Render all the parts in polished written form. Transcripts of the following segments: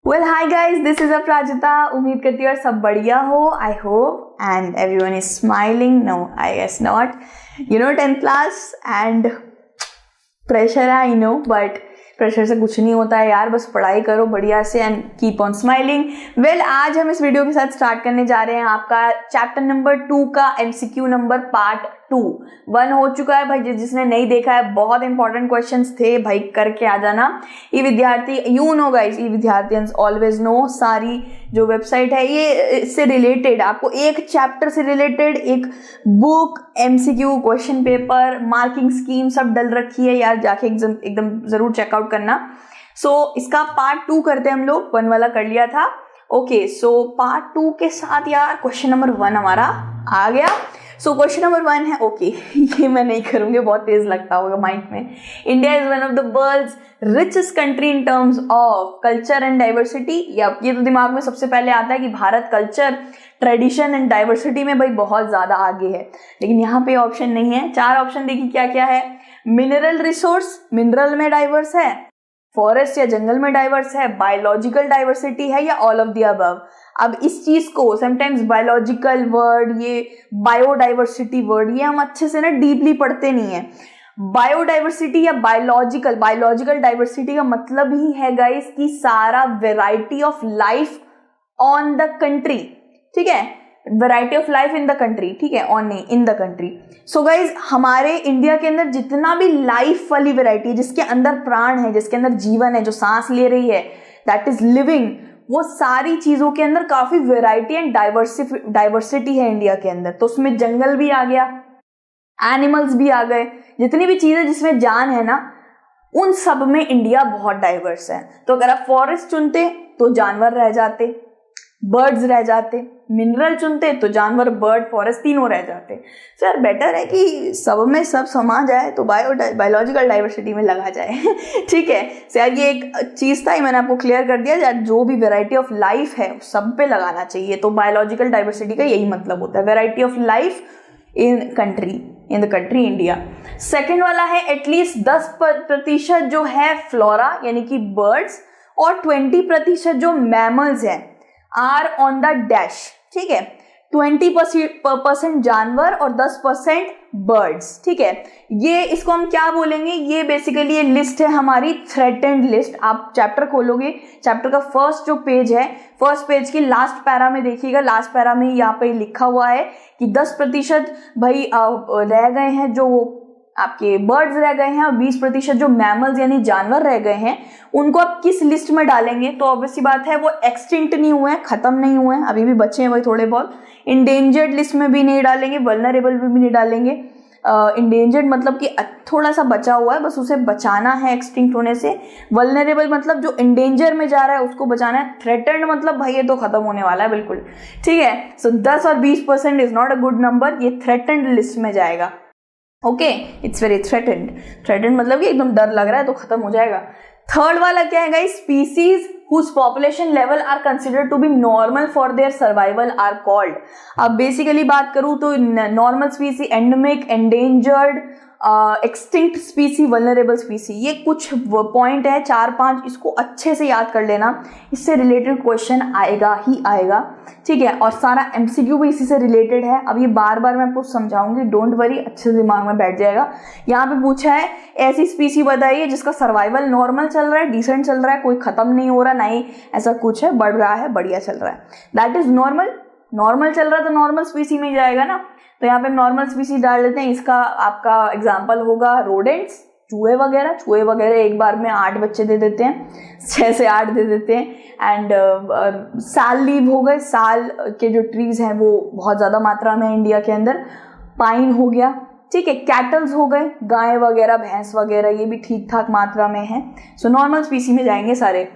Well hi guys, this is Aparajita. उम्मीद करती हूँ सब बढ़िया हो। I hope and everyone is smiling. No, I guess not. You know 10th class and pressure है, आई नो, बट प्रेशर से कुछ नहीं होता है यार। बस पढ़ाई करो बढ़िया से and keep on smiling. Well, आज हम इस वीडियो के साथ स्टार्ट करने जा रहे हैं आपका चैप्टर नंबर 2 का MCQ नंबर पार्ट 2। 1 हो चुका है भाई, जिसने नहीं देखा है, बहुत इंपॉर्टेंट क्वेश्चंस थे भाई, करके आ जाना। E Vidyarthi, you know guys, E विद्यार्थियंस ऑलवेज नो, सारी जो वेबसाइट है ये इससे रिलेटेड, आपको एक चैप्टर से रिलेटेड एक book, MCQ, question paper, marking scheme सब डल रखी है यार। जाके एकदम जरूर चेकआउट करना। सो इसका पार्ट 2 करते हैं हम लोग। 1 वाला कर लिया था। ओके, सो पार्ट 2 के साथ यार क्वेश्चन नंबर 1 हमारा आ गया। सो क्वेश्चन नंबर 1 है, ओके ये मैं नहीं करूंगी, बहुत तेज लगता होगा माइंड में। India is one of the world's richest country in terms of culture and diversity. ये तो दिमाग में सबसे पहले आता है कि Bharat culture, tradition and diversity में भाई बहुत ज्यादा आगे है। लेकिन यहाँ पे ऑप्शन नहीं है। 4 ऑप्शन देखिए क्या क्या है। मिनरल रिसोर्स, मिनरल में डाइवर्स है, फॉरेस्ट या जंगल में डाइवर्स है, बायोलॉजिकल डाइवर्सिटी है, या ऑल ऑफ द अबव। अब इस चीज को समटाइम्स बायोलॉजिकल वर्ड, ये बायोडाइवर्सिटी वर्ड, ये हम अच्छे से ना डीपली पढ़ते नहीं है। बायोडाइवर्सिटी या बायोलॉजिकल डाइवर्सिटी का मतलब ही है गाइस कि सारा variety of life on the country, ठीक है, variety of life in the country, ठीक है, ऑन नहीं, in the country. So guys, हमारे इंडिया के अंदर जितना भी लाइफ वाली वेराइटी है, जिसके अंदर प्राण है, जिसके अंदर जीवन है, जो सांस ले रही है, दैट इज लिविंग, वो सारी चीजों के अंदर काफी वेराइटी एंड डाइवर्सिटी है इंडिया के अंदर। तो उसमें जंगल भी आ गया, एनिमल्स भी आ गए, जितनी भी चीजें जिसमें जान है ना, उन सब में इंडिया बहुत डाइवर्स है। तो अगर आप फॉरेस्ट चुनते तो जानवर रह जाते, बर्ड्स रह जाते, मिनरल चुनते तो जानवर, बर्ड, फॉरेस्ट तीनों रह जाते। सर बेटर है कि सब में सब समा जाए, तो बायोलॉजिकल डाइवर्सिटी में लगा जाए ठीक है सर, ये एक चीज था, मैंने आपको क्लियर कर दिया। जो भी वेराइटी ऑफ लाइफ है सब पे लगाना चाहिए। तो बायोलॉजिकल डाइवर्सिटी का यही मतलब होता है, variety of life in the country India. Second वाला है एटलीस्ट 10% जो है फ्लोरा यानी कि बर्ड्स, और 20% जो मैमल्स हैं आर ऑन द डैश, ठीक है। 20% जानवर और 10% बर्ड्स, ठीक है। ये इसको हम क्या बोलेंगे, ये बेसिकली ये लिस्ट है हमारी थ्रेटेंड लिस्ट। आप चैप्टर खोलोगे, चैप्टर का फर्स्ट जो पेज है, फर्स्ट पेज की लास्ट पैरा में देखिएगा, लास्ट पैरा में यहाँ पे लिखा हुआ है कि 10% भाई रह गए हैं जो आपके बर्ड्स रह गए हैं, और 20% जो मैमल्स यानी जानवर रह गए हैं, उनको आप किस लिस्ट में डालेंगे। तो ऑब्वियसली बात है वो एक्सटिंक्ट नहीं हुए हैं, खत्म नहीं हुए हैं, अभी भी बचे हैं भाई थोड़े बहुत। इंडेंजर्ड लिस्ट में भी नहीं डालेंगे, वल्नरेबल में भी नहीं डालेंगे। इंडेंजर्ड मतलब कि थोड़ा सा बचा हुआ है, बस उसे बचाना है एक्सटिंक्ट होने से। वल्नरेबल मतलब जो इंडेंजर में जा रहा है उसको बचाना है। थ्रेटेंड मतलब भाई ये तो खत्म होने वाला है बिल्कुल, ठीक है। सो 10 और 20% is not a good number, ये थ्रेटेंड लिस्ट में जाएगा। ओके, इट्स वेरी थ्रेटेंड मतलब कि एकदम डर लग रहा है तो खत्म हो जाएगा। थर्ड वाला क्या है guys, species whose population level are considered to be normal for their survival are called। अब बेसिकली बात करूं तो normal स्पीसी, endemic, endangered, extinct स्पीसी, vulnerable स्पीसी, ये कुछ पॉइंट है 4-5, इसको अच्छे से याद कर लेना, इससे रिलेटेड क्वेश्चन आएगा ही आएगा, ठीक है। और सारा MCQ भी इसी से रिलेटेड है। अब ये बार बार मैं आपको समझाऊंगी, डोंट वरी, अच्छे से दिमाग में बैठ जाएगा। यहाँ पे पूछा है ऐसी स्पीसी बताइए जिसका सर्वाइवल नॉर्मल चल रहा है, डिसेंट चल रहा है, कोई खत्म नहीं हो रहा, नहीं ऐसा कुछ है, बढ़ रहा है, बढ़िया चल रहा है, दैट इज नॉर्मल चल रहा है, तो नॉर्मल स्पीसी में जाएगा ना। तो यहाँ पे नॉर्मल स्पीसी डाल देते हैं। इसका आपका एग्जांपल होगा रोडेंट्स, चूहे वगैरह एक बार में 8 बच्चे दे देते हैं, 6 से 8 दे देते हैं। एंड साल लीव हो गए, साल के जो ट्रीज हैं वो बहुत ज्यादा मात्रा में है इंडिया के अंदर। पाइन हो गया, ठीक है। कैटल्स हो गए, गाय वगैरह, भैंस वगैरह, ये भी ठीक ठाक मात्रा में है। सो नॉर्मल स्पीसी में जाएंगे सारे।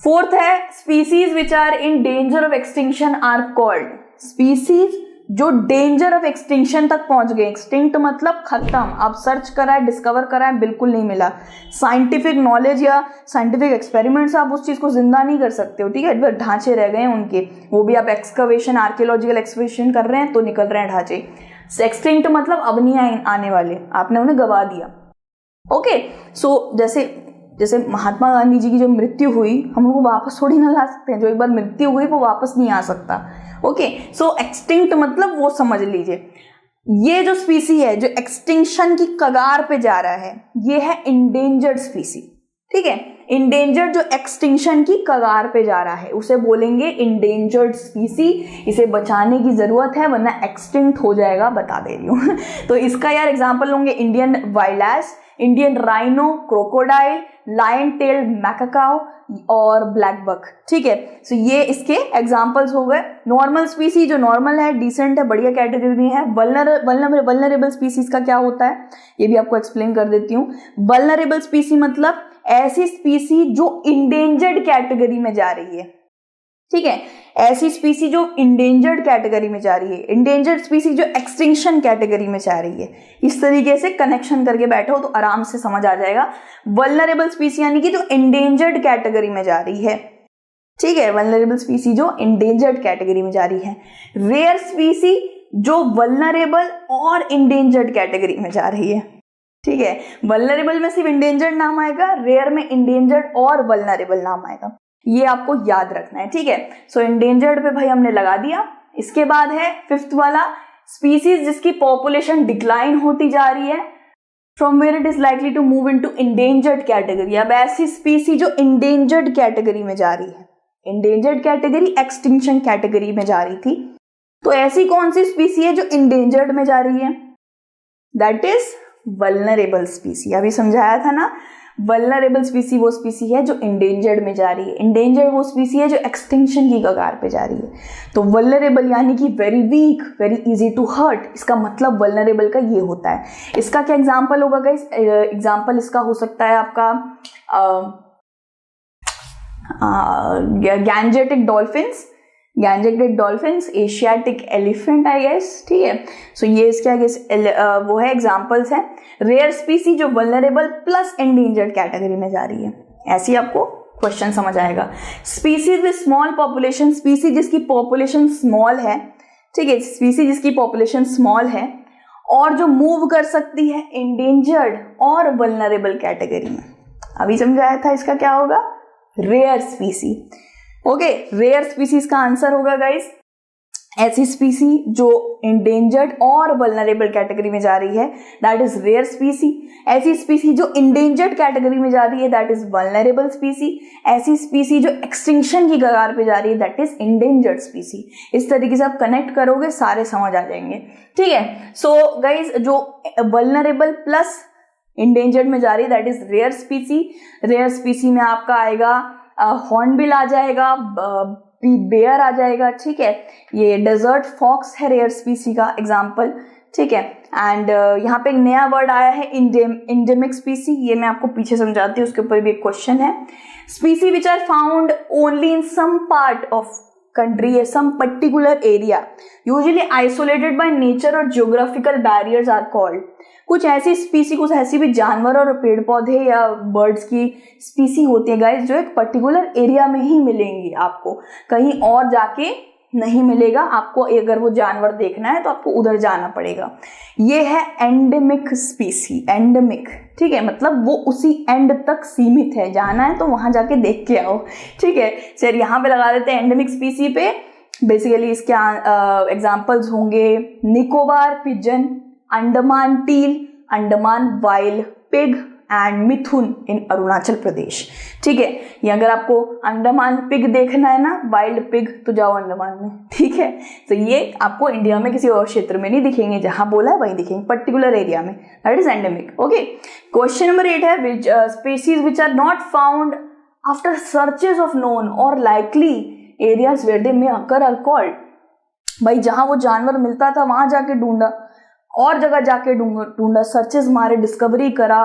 फोर्थ है species which are in danger of extinction are called. Species जो डेंजर ऑफ एक्सटिंक्शन तक पहुंच गए, एक्सटिंक्ट मतलब खत्म, आप सर्च कराए, डिस्कवर कराए, बिल्कुल नहीं मिला। साइंटिफिक नॉलेज या साइंटिफिक एक्सपेरिमेंट्स आप उस चीज को जिंदा नहीं कर सकते हो, ठीक है, ढांचे रह गए हैं उनके, वो भी आप एक्सकवेशन, आर्कियोलॉजिकल एक्सकवेशन कर रहे हैं तो निकल रहे हैं ढांचे। एक्सटिंक्ट मतलब अब नहीं आने वाले, आपने उन्हें गवा दिया। ओके, सो जैसे जैसे महात्मा गांधी जी की जो मृत्यु हुई, हम लोग वापस थोड़ी ना ला सकते हैं, जो एक बार मृत्यु हुई वो वापस नहीं आ सकता। ओके, सो एक्सटिंक्ट मतलब वो समझ लीजिए। ये जो स्पीसी है जो एक्सटिंक्शन की कगार पे जा रहा है, ये है इंडेंजर्ड स्पीसी। ठीक है, इंडेंजर्ड जो एक्सटिंक्शन की कगार पे जा रहा है उसे बोलेंगे इंडेंजर्ड स्पीसी। इसे बचाने की जरूरत है वरना एक्सटिंक्ट हो जाएगा, बता दे रही हूं। तो इसका यार एग्जांपल होंगे Indian wild ass, Indian rhino, crocodile, lion tailed macaque और ब्लैक बक। ठीक है, सो ये इसके एग्जांपल्स हो गए। नॉर्मल स्पीसी जो नॉर्मल है, डिसेंट है, बढ़िया कैटेगरी में है। वल्नरेबल स्पीसीज का क्या होता है ये भी आपको एक्सप्लेन कर देती हूँ। वल्नरेबल स्पीसी मतलब ऐसी स्पीसी जो इंडेंजर्ड कैटेगरी में जा रही है। ठीक है, ऐसी स्पीसी जो इंडेंजर्ड कैटेगरी में जा रही है, इंडेंजर्ड स्पीसी जो एक्सटिंक्शन कैटेगरी में जा रही है। इस तरीके से कनेक्शन करके बैठो तो आराम से समझ आ जाएगा। वल्नरेबल स्पीसी यानी कि जो इंडेंजर्ड कैटेगरी में जा रही है। ठीक है, वल्नरेबल स्पीसी जो इंडेंजर्ड कैटेगरी में जा रही है। रेयर स्पीसी जो वल्नरेबल और इंडेंजर्ड कैटेगरी में जा रही है। ठीक है, वल्नरेबल में सिर्फ इंडेंजर्ड नाम आएगा, रेयर में इंडेंजर्ड और वल्नरेबल नाम आएगा, ये आपको याद रखना है। ठीक है, सो इंडेंजर्ड पे भाई हमने लगा दिया। इसके बाद है फिफ्थ वाला, स्पीसीज जिसकी पॉपुलेशन डिक्लाइन होती जा रही है, from where it is likely to move into endangered category. अब ऐसी स्पीसी जो इंडेंजर्ड कैटेगरी में जा रही है, इंडेंजर्ड कैटेगरी एक्सटिंक्शन कैटेगरी में जा रही थी, तो ऐसी कौन सी स्पीसी है जो इंडेंजर्ड में जा रही है? That is vulnerable स्पीसी। अभी समझाया था ना, वल्नरेबल स्पीसी वो स्पीसी है जो इंडेंजर्ड में जा रही है, इंडेंजर्ड वो स्पीसी है जो एक्सटिंक्शन की कगार पे जा रही है। तो वल्नरेबल यानी कि very weak, very easy to hurt, इसका मतलब वल्नरेबल का ये होता है। इसका क्या एग्जांपल होगा गाइस? एग्जांपल इसका हो सकता है आपका Gangetic dolphins, Asiatic elephant I guess. ठीक है, सो ये इसके आगे वो है एग्जांपल्स हैं। रेयर स्पीसी जो वल्नरेबल प्लस एंडेंजर्ड कैटेगरी में जा रही है, ऐसी आपको क्वेश्चन समझ आएगा। स्पीसीज विद स्मॉल पॉपुलेशन, स्पीसी जिसकी पॉपुलेशन स्मॉल है। ठीक है, स्पीसी जिसकी पॉपुलेशन स्मॉल है और जो मूव कर सकती है इंडेंजर्ड और वल्नरेबल कैटेगरी में। अभी समझाया था इसका क्या होगा, rare species. Okay, rare species का आंसर होगा गाइस ऐसी स्पीसी जो इंडेंजर्ड और वल्नरेबल कैटेगरी में जा रही है, दैट इज रेयर स्पीसी। ऐसी स्पीसी जो इंडेंजर्ड कैटेगरी में जा रही है, दैट इज वल्नरेबल स्पीसी। ऐसी स्पीसी जो एक्सटिंक्शन की कगार पे जा रही है, दैट इज इंडेंजर्ड स्पीसी। इस तरीके से आप कनेक्ट करोगे सारे समझ आ जाएंगे। ठीक है, सो गाइस जो वल्नरेबल प्लस इंडेंजर्ड में जा रही है, that is rare species. Rare species में आपका आएगा हॉर्नबिल आ जाएगा, बेयर आ जाएगा। ठीक है, ये डेजर्ट फॉक्स है रेयर स्पीसी का एग्जांपल। ठीक है, एंड यहाँ पे एक नया वर्ड आया है इंडेमिक स्पीसी, ये मैं आपको पीछे समझाती हूँ, उसके ऊपर भी एक क्वेश्चन है। Species which are found only in some part of country या some particular area, usually isolated by nature और जियोग्राफिकल बैरियर्स आर कॉल्ड। कुछ ऐसी स्पीसी, कुछ ऐसी भी जानवर और पेड़ पौधे या बर्ड्स की स्पीसी होती है गाइस जो एक पर्टिकुलर एरिया में ही मिलेंगी, आपको कहीं और जाके नहीं मिलेगा। आपको अगर वो जानवर देखना है तो आपको उधर जाना पड़ेगा। ये है एंडेमिक स्पीसी, एंडेमिक। ठीक है, मतलब वो उसी एंड तक सीमित है, जाना है तो वहां जाके देख के आओ। ठीक है, चलिए यहाँ पे लगा देते हैं एंडेमिक स्पीसी पे। बेसिकली इसके एग्जाम्पल्स होंगे Nicobar pigeon, Andaman teal, Andaman wild pig and mithun in Arunachal Pradesh. ठीक है, ये अगर आपको अंडमान पिग देखना है ना, वाइल्ड पिग, तो जाओ अंडमान में। ठीक है, तो ये आपको इंडिया में किसी और क्षेत्र में नहीं दिखेंगे, जहां बोला है वहीं दिखेंगे, पर्टिकुलर एरिया में, that is endemic. Okay, question number 8 है which species which are not found after searches of known और likely areas where they may occur are called. भाई जहां वो जानवर मिलता था वहां जाके ढूंढा, और जगह जाके ढूंढा, सर्चेस मारे, डिस्कवरी करा,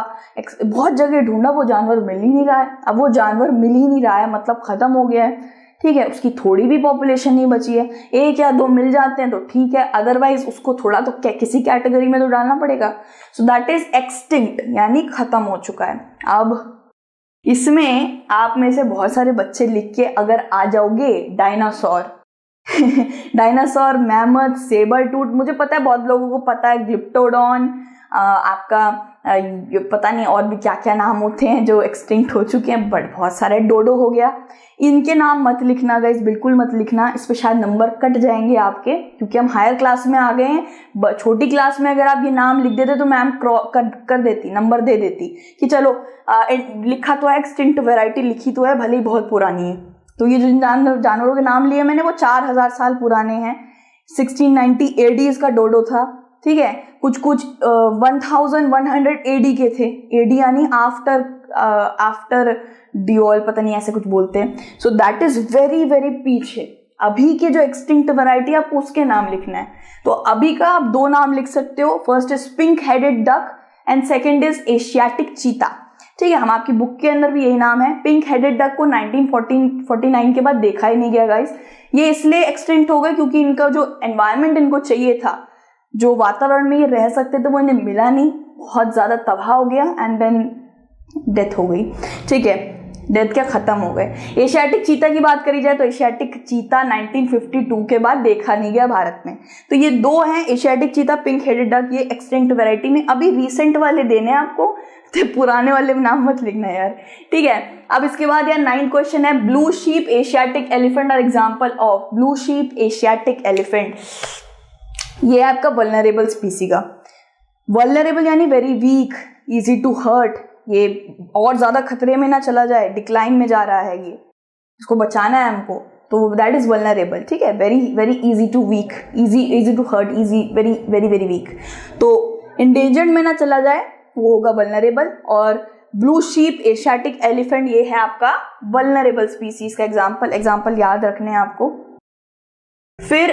बहुत जगह ढूंढा, वो जानवर मिल ही नहीं रहा है। अब वो जानवर मिल ही नहीं रहा है मतलब खत्म हो गया है। ठीक है, उसकी थोड़ी भी पॉपुलेशन नहीं बची है, 1 या 2 मिल जाते हैं तो ठीक है, अदरवाइज उसको थोड़ा तो किसी कैटेगरी में तो डालना पड़ेगा। सो दैट इज एक्सटिंक्ट, यानी खत्म हो चुका है। अब इसमें आप में से बहुत सारे बच्चे लिख के अगर आ जाओगे dinosaur dinosaur, mammoth, sabre tooth, मुझे पता है बहुत लोगों को पता है, ग्लिप्टोडॉन, आपका पता नहीं और भी क्या क्या नाम होते हैं जो एक्सटिंक्ट हो चुके हैं, बट बहुत सारे, डोडो हो गया, इनके नाम मत लिखना गाइस, बिल्कुल मत लिखना, इस पे शायद नंबर कट जाएंगे आपके, क्योंकि हम हायर क्लास में आ गए हैं। छोटी क्लास में अगर आप ये नाम लिख देते तो मैम कर देती, नंबर दे देती कि चलो लिखा तो है एक्सटिंक्ट वैरायटी, लिखी तो है, भले ही बहुत पुरानी है। तो ये जो जानवरों के नाम लिए मैंने वो 4000 साल पुराने हैं। 1690 AD इसका डोडो था, ठीक है। कुछ 1100 AD के थे, AD यानी आफ्टर डियोल, पता नहीं ऐसे कुछ बोलते हैं। So that is very very पीछे। अभी के जो एक्सटिंक्ट वैरायटी आपको उसके नाम लिखना है। तो अभी का आप 2 नाम लिख सकते हो, first is pink headed duck and second is Asiatic cheetah, ठीक है। हम आपकी बुक के अंदर भी यही नाम है। पिंक हेडेड डक को 1949 के बाद देखा ही नहीं गया गाइस। ये इसलिए एक्सटिंक्ट हो गए क्योंकि इनका जो एनवायरनमेंट इनको चाहिए था, जो वातावरण में ये रह सकते थे, वो इन्हें मिला नहीं, बहुत ज्यादा तबाह हो गया एंड देन डेथ हो गई, ठीक है। डेथ क्या, खत्म हो गए। एशियाटिक चीता की बात करी जाए तो एशियाटिक चीता 1952 के बाद देखा नहीं गया भारत में। तो ये 2 हैं, Asiatic cheetah, pink headed duck, ये एक्सटिंक्ट वैरायटी में। अभी रिसेंट वाले देने हैं आपको, तो पुराने वाले में नाम मत लिखना यार, ठीक है। अब इसके बाद यार 9 क्वेश्चन है, blue sheep Asiatic elephant are example of. Blue sheep Asiatic elephant, ये है आपका वल्नरेबल स्पीसी का। वल्नरेबल यानी very weak, easy to hurt, ये और ज्यादा खतरे में ना चला जाए, डिक्लाइन में जा रहा है, ये इसको बचाना है हमको, तो दैट इज वल्नरेबल, ठीक है। Very very easy to weak, easy to hurt, easy very very very weak. तो इंडेंजर्ड में ना चला जाए वो होगा वल्नरेबल। और ब्लू शीप एशियाटिक एलिफेंट, ये है आपका वल्नरेबल स्पीसीज का एग्जाम्पल याद रखने हैं आपको। फिर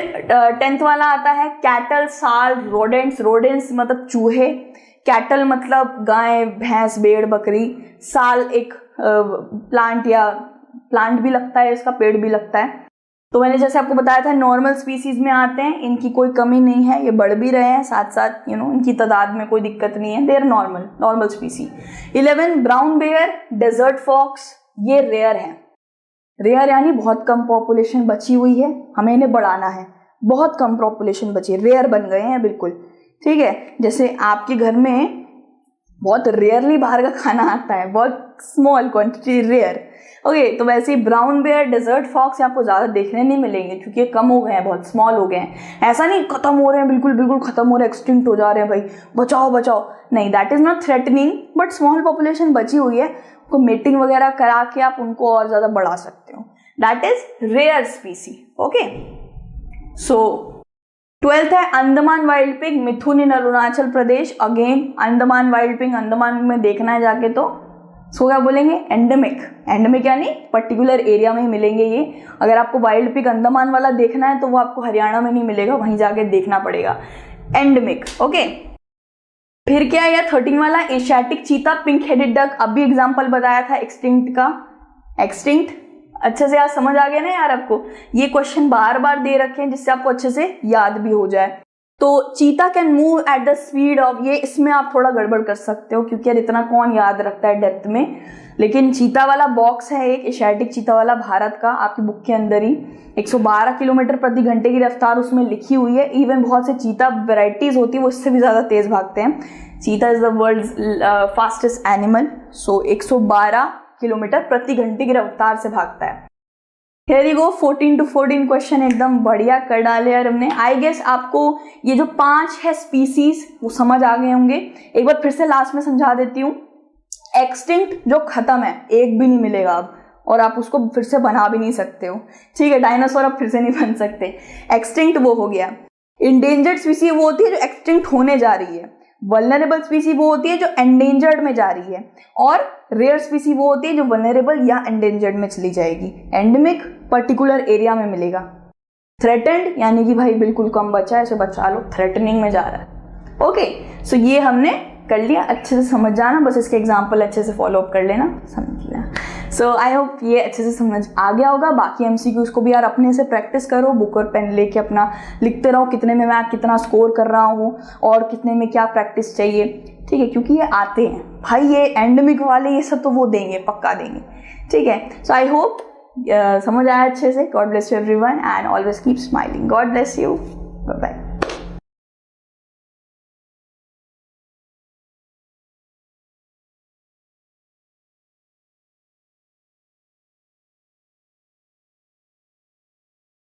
10th वाला आता है कैटल, साल, रोडेंट्स मतलब चूहे, कैटल मतलब गाय, भैंस, भेड़, बकरी, साल एक प्लांट भी लगता है, इसका पेड़ भी लगता है। तो मैंने जैसे आपको बताया था नॉर्मल स्पीसीज में आते हैं, इनकी कोई कमी नहीं है, ये बढ़ भी रहे हैं साथ साथ, इनकी तादाद में कोई दिक्कत नहीं है, they are normal species. 11 brown bear, desert fox, ये रेयर है। रेयर यानी बहुत कम पॉपुलेशन बची हुई है, हमें इन्हें बढ़ाना है, बहुत कम पॉपुलेशन बची है, रेयर बन गए हैं बिल्कुल, ठीक है। जैसे आपके घर में बहुत रेयरली बाहर का खाना आता है, बहुत स्मॉल क्वांटिटी, रेयर, ओके। तो वैसे ही ब्राउन बेयर, डेजर्ट फॉक्स आपको ज्यादा देखने नहीं मिलेंगे क्योंकि ये कम हो गए हैं, बहुत स्मॉल हो गए हैं। ऐसा नहीं खत्म हो रहे हैं, बिल्कुल खत्म हो रहे हैं, एक्सटिंक्ट हो जा रहे हैं भाई, बचाओ, नहीं, that is not threatening, but small population बची हुई है, उनको मीटिंग वगैरह करा के आप उनको और ज्यादा बढ़ा सकते हो, that is rare species, okay. So 12th है Andaman wild pig, mithun in Arunachal Pradesh. Again Andaman wild pig, Andaman में देखना है जाके तो सो क्या बोलेंगे, एंडेमिक यानी पर्टिकुलर एरिया में ही मिलेंगे ये। अगर आपको वाइल्ड पिग अंडमान वाला देखना है तो वो आपको हरियाणा में नहीं मिलेगा, वहीं जाके देखना पड़ेगा, एंडेमिक, ओके। फिर क्या है 13 वाला Asiatic cheetah, pink headed duck, अभी एग्जांपल बताया था एक्सटिंक्ट का, एक्सटिंक्ट अच्छे से आज समझ आ गया ना यार आपको। ये क्वेश्चन बार दे रखे हैं जिससे आपको अच्छे से याद भी हो जाए। तो चीता can move at the speed of, ये इसमें आप थोड़ा गड़बड़ कर सकते हो क्योंकि यार इतना कौन याद रखता है डेप्थ में, लेकिन चीता वाला बॉक्स है एक एशियाटिक चीता वाला भारत का, आपकी बुक के अंदर ही 112 किलोमीटर प्रति घंटे की रफ्तार उसमें लिखी हुई है। इवन बहुत से चीता वेराइटीज होती है वो इससे भी ज्यादा तेज भागते हैं। Cheetah is the world's fastest animal, so 112 kilometre प्रति घंटे की रफ्तार से भागता है। Here you go, 14 to 14 question एकदम बढ़िया कर डाले यार हमने। आई गेस आपको ये जो 5 है स्पीसीज वो समझ आ गए होंगे। एक बार फिर से लास्ट में समझा देती हूँ। एक्सटिंक्ट जो खत्म है, एक भी नहीं मिलेगा अब, और आप उसको फिर से बना भी नहीं सकते हो, ठीक है। डायनासोर अब फिर से नहीं बन सकते। एक्सटिंक्ट वो हो गया। इंडेंजर्ड स्पीसी वो होती है जो एक्सटिंक्ट होने जा रही है। वल्नरेबल स्पीसी वो होती है जो एंडेंजर्ड में जा रही है, और रेयर स्पीसी वो होती है जो वल्नरेबल या एंडेंजर्ड में चली जाएगी। एंडेमिक पर्टिकुलर एरिया में मिलेगा। थ्रेटेंड यानी कि भाई बिल्कुल कम बचा है, इसे बचा लो, थ्रेटनिंग में जा रहा है, ओके। सो ये हमने कर लिया, अच्छे से समझ जाना, बस इसके एग्जाम्पल अच्छे से फॉलो अप कर लेना, समझ लेना। सो आई होप ये अच्छे से समझ आ गया होगा। बाकी एमसीक्यूज को भी यार अपने से प्रैक्टिस करो, बुक और पेन लेके अपना लिखते रहो, कितने में मैं कितना स्कोर कर रहा हूँ और कितने में क्या प्रैक्टिस चाहिए, ठीक है, क्योंकि ये आते हैं भाई, ये एंडेमिक वाले ये सब तो वो देंगे, पक्का देंगे, ठीक है। सो आई होप समझ आया अच्छे से। God bless you everyone and always keep smiling. God bless you, bye bye.